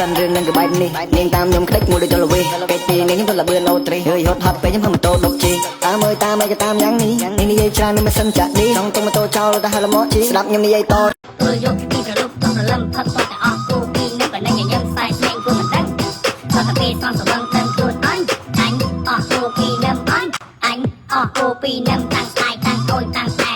សិនរឿងនឹងក្បែរនេះនាងតាមខ្ញុំក្តិចមួយដូចចលវេពេកពីនាងខ្ញុំទៅលបឿនអូត្រីហើយហត់ហត់ពេកខ្ញុំធ្វើម៉ូតូដុកជីតាមមើលតាមឯកតាមយ៉ាងនេះនាងនិយាយច្រើននឹងមិនសិនចាក់នេះចង់ទៅម៉ូតូចោលតែហៅលមកជីស្ដាប់ខ្ញុំនិយាយតធ្វើយកពីប្រលប់ទៅប្រលឹមផឹកទៅអស់គូពីនៅកណ្ដឹងញញឹមខ្សែភ្លេងគួរមិនដឹងទៅតែពេលសំស្វឹងដឹងខ្លួនអញអស់គូពីនឹមអញអស់គូពីនឹមតាំងស្ដាយតាំងកូនតាំងតែ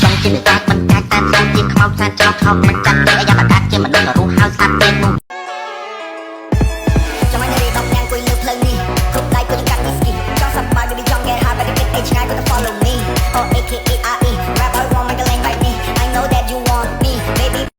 ចង់ជាអ្នកមិនកាច់តាមចូលជាខ្មោចសាច់ចោលខោមិនចាត់ទេអាយ៉ាបកាត់ជាមនុ